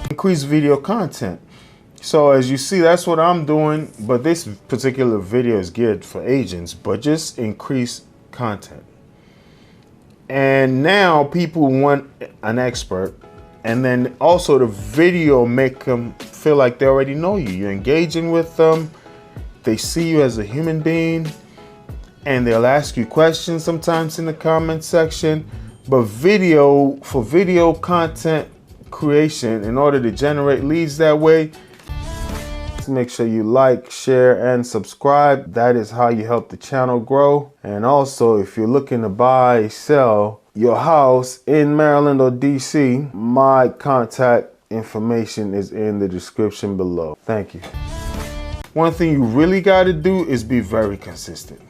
Increase video content. So as you see, that's what I'm doing, but this particular video is geared for agents, but just increase content. And now people want an expert, and then also the video make them feel like they already know you. You're engaging with them, they see you as a human being, and they'll ask you questions sometimes in the comment section. But for video content creation, in order to generate leads that way, make sure you like, share, and subscribe. That is how you help the channel grow. And also, if you're looking to buy, sell your house in Maryland or DC, my contact information is in the description below. Thank you. One thing you really got to do is be very consistent.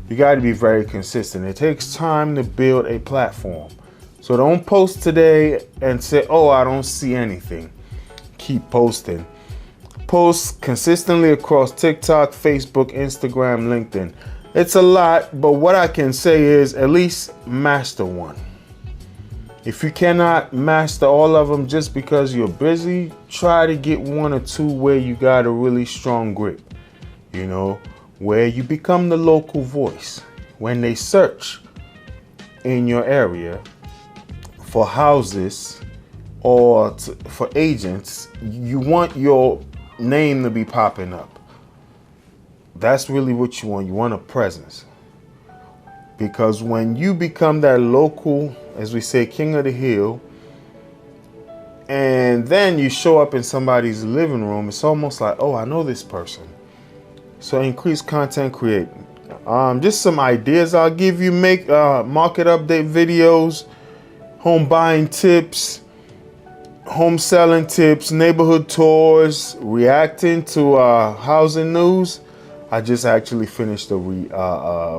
You got to be very consistent. It takes time to build a platform. So don't post today and say, oh, I don't see anything. Keep posting. Post consistently across TikTok, Facebook, Instagram, LinkedIn. It's a lot, but what I can say is at least master one. If you cannot master all of them just because you're busy, try to get one or two where you got a really strong grip. You know, where you become the local voice. When they search in your area for houses or for agents, you want your name to be popping up. That's really what you want. You want a presence. Because when you become that local, as we say, king of the hill, and then you show up in somebody's living room, it's almost like, oh, I know this person. So increase content creating. Just some ideas I'll give you. Make market update videos, home buying tips, home selling tips, neighborhood tours, reacting to housing news. I just actually finished a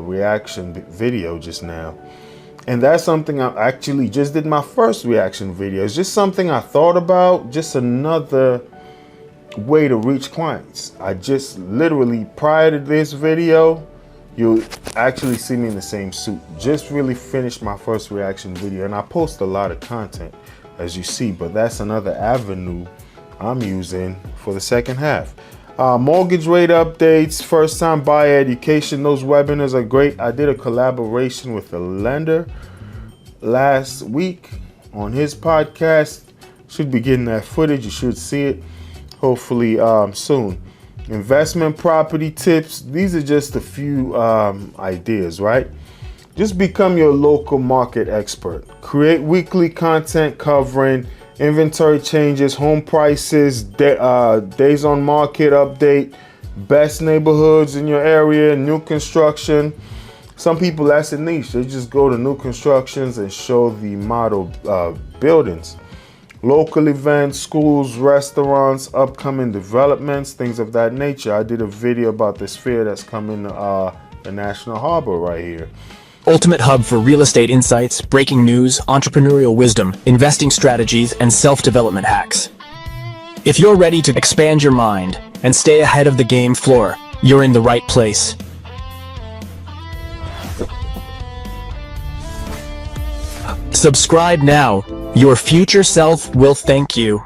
reaction video just now. And that's something I actually just did my first reaction video. It's just something I thought about, just another way to reach clients. I just literally, prior to this video, you'll actually see me in the same suit. Just really finished my first reaction video, and I post a lot of content, as you see, but that's another avenue I'm using for the second half. Mortgage rate updates, first time buyer education, those webinars are great. I did a collaboration with a lender last week on his podcast. Should be getting that footage. You should see it hopefully soon. Investment property tips. These are just a few ideas, right? Just become your local market expert. Create weekly content covering inventory changes, home prices, days on market update, best neighborhoods in your area, new construction. Some people, that's a niche. They just go to new constructions and show the model buildings. Local events, schools, restaurants, upcoming developments, things of that nature. I did a video about this fair that's coming to the National Harbor right here. Ultimate hub for real estate insights, breaking news, entrepreneurial wisdom, investing strategies, and self-development hacks. If you're ready to expand your mind and stay ahead of the game floor, you're in the right place. Subscribe now. Your future self will thank you.